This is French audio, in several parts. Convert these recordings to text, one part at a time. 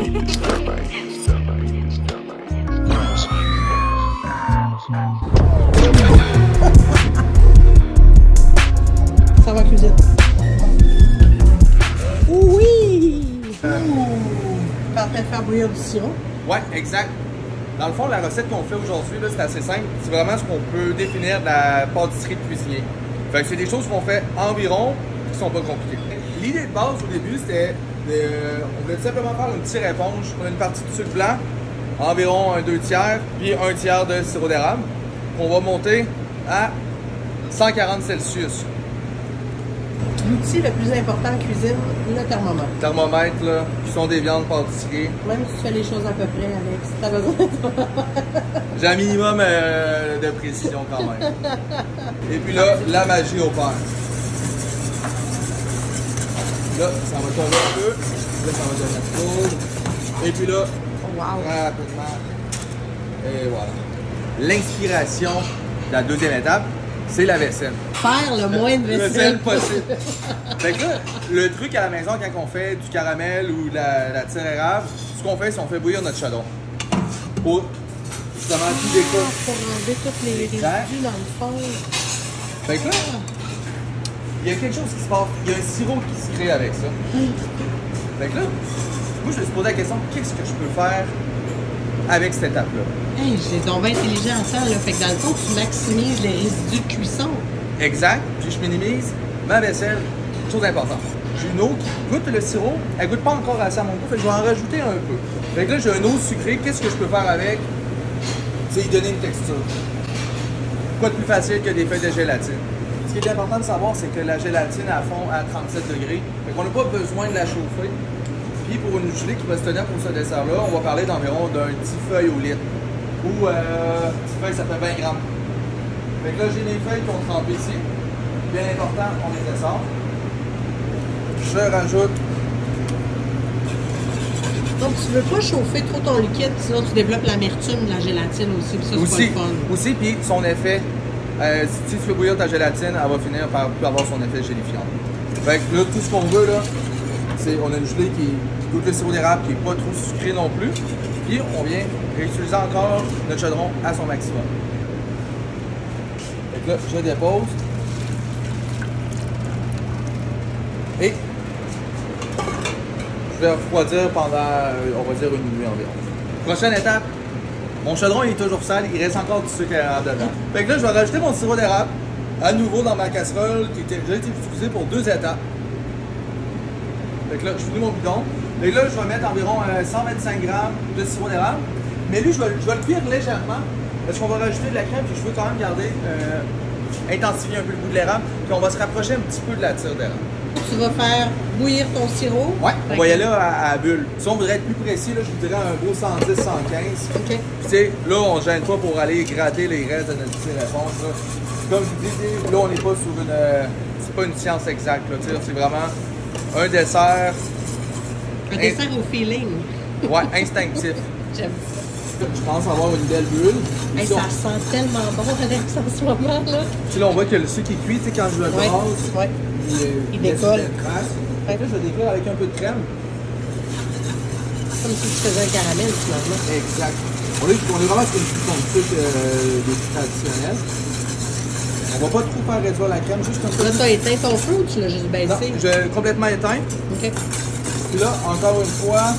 Ça va cuisiner. Oui! T'es en train de faire bouillir du sirop. Ouais, exact. Dans le fond, la recette qu'on fait aujourd'hui, c'est assez simple. C'est vraiment ce qu'on peut définir de la pâtisserie de cuisinier. Fait que c'est des choses qu'on fait environ qui sont pas compliquées. L'idée de base au début, c'était on voulait tout simplement faire une petite éponge pour une partie de sucre blanc, environ un 2/3, puis un tiers de sirop d'érable, qu'on va monter à 140 Celsius. L'outil le plus important en cuisine, le thermomètre. Thermomètre, là, qui sont des viandes pâtisseries. Même si tu fais les choses à peu près, Alex, t'as besoin de J'ai un minimum de précision quand même. Et puis là, la magie opère. Là, ça va tomber un peu. Là, ça va devenir poudre. Et puis là, rapidement. Et voilà. L'inspiration de la deuxième étape, c'est la vaisselle. faire le moins de vaisselle possible. Fait que là, le truc à la maison quand on fait du caramel ou de la tire érable, ce qu'on fait, c'est qu'on fait bouillir notre chaudron. Pour justement tout découvrir. Pour enlever tous les résidus dans le fond. Fait que là, il y a quelque chose qui se passe. Il y a un sirop qui se crée avec ça. Fait que là, moi je me suis posé la question, qu'est-ce que je peux faire avec cette étape-là? Hey, j'ai donc bien intelligent ça, là. Fait que dans le fond, tu maximises les résidus de cuisson. Exact. Puis je minimise ma vaisselle. Chose importante. J'ai une eau qui goûte le sirop. Elle goûte pas encore assez à mon goût. Fait que je vais en rajouter un peu. Fait que là, j'ai une eau sucrée. Qu'est-ce que je peux faire avec? C'est y donner une texture. Quoi de plus facile que des feuilles de gélatine? Ce qui est important de savoir, c'est que la gélatine à fond à 37 degrés. Fait qu'on n'a pas besoin de la chauffer. Puis pour une gelée qui va se tenir pour ce dessert-là, on va parler d'environ d'un 10 feuilles au litre. Ou 10 feuilles, ça fait 20 grammes. Fait que là, j'ai les feuilles qui ont trempé ici. Bien important, on les descend. Je rajoute. Donc, tu veux pas chauffer trop ton liquide, sinon tu développes l'amertume de la gélatine aussi, puis ça, c'est pas le fun. Aussi, puis son effet, si tu fais bouillir ta gélatine, elle va finir par plus avoir son effet gélifiant. Fait que là, tout ce qu'on veut, là, c'est on a une gelée qui goûte le sirop d'érable, qui n'est pas trop sucré non plus. Puis on vient réutiliser encore notre chaudron à son maximum. Fait que là, je dépose. Et je vais refroidir pendant, on va dire, une nuit environ. Prochaine étape, mon chaudron il est toujours sale, il reste encore du sucre érable dedans. Fait que là, je vais rajouter mon sirop d'érable à nouveau dans ma casserole qui a déjà été utilisée pour 2 étapes. Fait que là, je finis mon bidon. Et là, je vais mettre environ 125 grammes de sirop d'érable. Mais lui, je vais le cuire légèrement parce qu'on va rajouter de la crème puis je veux quand même garder, intensifier un peu le goût de l'érable. Puis on va se rapprocher un petit peu de la tire d'érable. Tu vas faire bouillir ton sirop. Ouais, on va y aller à bulle. Si on voudrait être plus précis, là, je vous dirais un beau 110, 115. OK. Puis tu sais, là, on ne gêne pas pour aller gratter les restes de notre tire éponge. Là. Comme je vous dis, là, on n'est pas sur une... c'est pas une science exacte. Là, c'est vraiment un dessert... Un dessert au feeling. Ouais, instinctif. J'aime ça. Je pense avoir une belle bulle. Hey, ça sent tellement bon, Alex, en ce moment, là. Puis là, on voit que le sucre est cuit, tu sais, quand je le brasse, ouais. il décolle. Fait que là, je vais décoller avec un peu de crème. Comme si tu faisais un caramel, finalement. Exact. On est vraiment sur une cuisson de sucre des plus traditionnels. On va pas trop faire réduire la crème, juste un peu. Là, tu as éteint ton feu ou tu l'as juste baissé? Non, j'ai complètement éteint. OK. Puis là, encore une fois,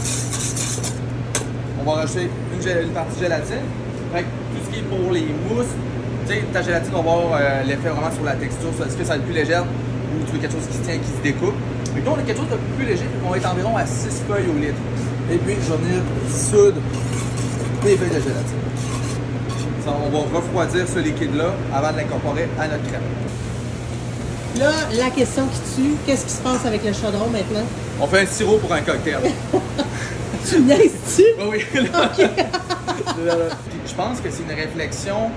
on va rajouter une partie gélatine. Fait que tout ce qui est pour les mousses, tu sais, ta gélatine, on va avoir l'effet vraiment sur la texture. Est-ce que ça va être plus légère ou tu veux quelque chose qui se tient, qui se découpe? Mais nous, on a quelque chose de plus léger, on va être environ à 6 feuilles au litre. Et puis, je vais venir dissoudre les feuilles de gélatine. Ça, on va refroidir ce liquide-là avant de l'incorporer à notre crème. Là, la question qui tue, qu'est-ce qui se passe avec le chaudron maintenant? On fait un sirop pour un cocktail. Tu niaises-tu? Oui, oui. OK. Je pense que c'est une réflexion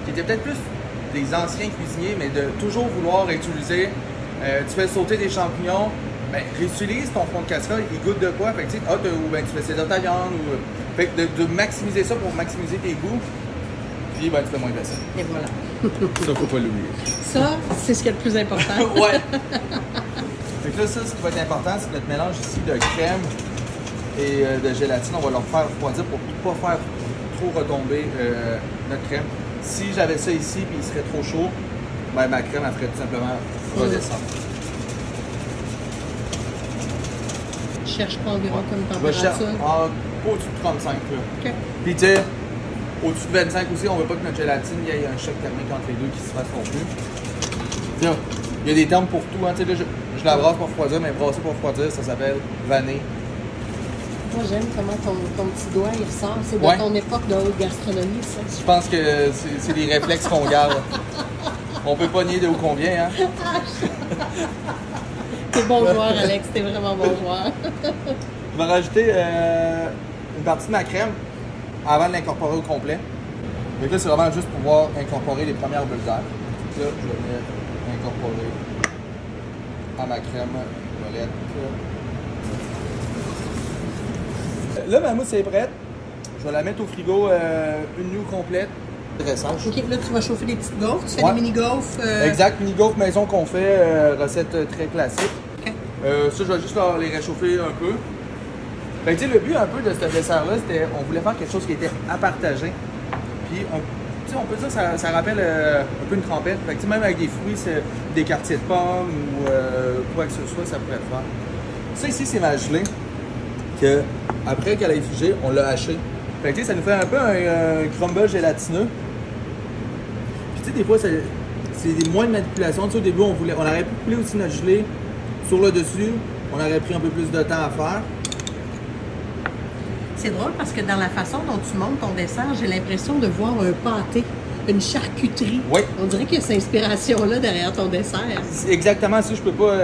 qui était peut-être plus des anciens cuisiniers, mais de toujours vouloir utiliser. Tu fais sauter des champignons, ben, réutilise ton fond de casserole, il goûte de quoi? Fait que, ou ben, tu fais sécher ta viande. Fait que de maximiser ça pour maximiser tes goûts, puis ben, tu fais moins de vaisselle. Et voilà. Ça, faut pas l'oublier. Ça, c'est ce qui est le plus important. Ouais. Fait que là, ça, ce qui va être important, c'est notre mélange ici de crème et de gélatine, on va leur faire refroidir pour ne pas faire trop retomber notre crème. Si j'avais ça ici et il serait trop chaud, ben, ma crème elle ferait tout simplement redescendre. Je cherche pas environ comme Je vais température. au-dessus de 35. Là. OK. Puis tu sais, au-dessus de 25 aussi, on veut pas que notre gélatine, il y ait un choc thermique entre les deux qui se fasse non plus. Il y a des termes pour tout. Hein. Là, je la brasse pour refroidir, mais brasser pour refroidir, ça s'appelle vanner. Moi, j'aime comment ton petit doigt il ressort. C'est de Ouais. ton époque de haute gastronomie, ça. Je pense que c'est des réflexes qu'on garde. On peut pas nier de où qu'on vient. Hein. T'es bon joueur, Alex. T'es vraiment bon joueur. Je vais rajouter une partie de ma crème avant de l'incorporer au complet. Donc là, c'est vraiment juste pour pouvoir incorporer les premières bulles d'air. Là, je vais venir incorporer à ma crème violette. Là, ma mousse est prête. Je vais la mettre au frigo une nuit complète. Dressage. OK, là, tu vas chauffer des petites gaufres. Tu fais Ouais. des mini-gaufres. Exact, mini gaufres maison qu'on fait, recette très classique. OK. Ça, je vais juste les réchauffer un peu. Fait que, tu sais, le but un peu de ce dessert-là, c'était on voulait faire quelque chose qui était à partager. Puis, on peut dire que ça rappelle un peu une trempette. Fait que, même avec des fruits, des quartiers de pommes ou quoi que ce soit, ça pourrait le faire. Ça ici, c'est ma gelée. Que, après qu'elle ait figé, on l'a haché. Fait que, ça nous fait un peu un crumble gélatineux. Puis, tu sais, des fois, c'est moins de manipulation. Tu sais, au début, on aurait pu couler aussi notre gelée sur le dessus. On aurait pris un peu plus de temps à faire. C'est drôle parce que dans la façon dont tu montes ton dessert, j'ai l'impression de voir un pâté, une charcuterie. Oui. On dirait qu'il y a cette inspiration-là derrière ton dessert. C'est exactement ça, je peux pas.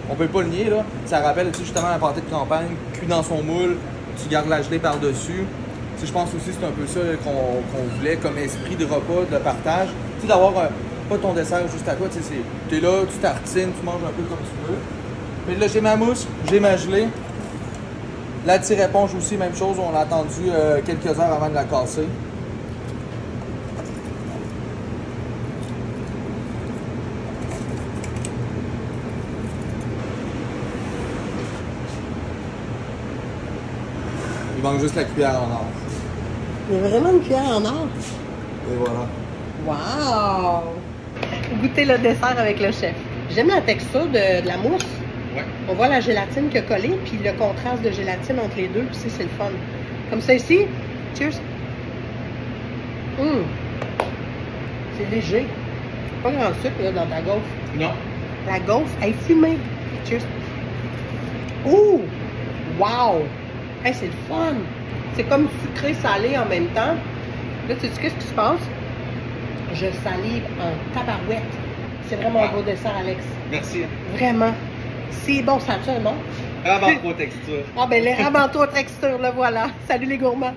On peut pas le nier, là. Ça rappelle tu sais, justement un pâté de campagne, cuit dans son moule, tu gardes la gelée par-dessus. Tu sais, je pense aussi que c'est un peu ça qu'on voulait comme esprit de repas, de partage. Tu sais, d'avoir pas ton dessert juste à toi. Tu sais, t'es là, tu tartines, tu manges un peu comme tu veux. Mais là, j'ai ma mousse, j'ai ma gelée. La tire-éponge aussi, même chose, on l'a attendu quelques heures avant de la casser. Il manque juste la cuillère en or. Il y a vraiment une cuillère en or. Et voilà. Wow! Goûter le dessert avec le chef. J'aime la texture de la mousse. Ouais. On voit la gélatine qui a collé, puis le contraste de gélatine entre les deux, puis c'est le fun. Comme ça ici. Cheers! C'est léger. Pas grand sucre là, dans ta gaufre. Non. La gaufre, elle est fumée. Cheers! Ouh! Wow! Hey, c'est le fun! C'est comme sucré salé en même temps. Là, tu sais qu'est-ce qui se passe? Je salive en tabarouette. C'est vraiment un beau dessert, Alex. Merci. Vraiment. C'est bon, ça tue, non? Rabat-toi texture. Ah ben les rabat-toi texture, le voilà. Salut les gourmands.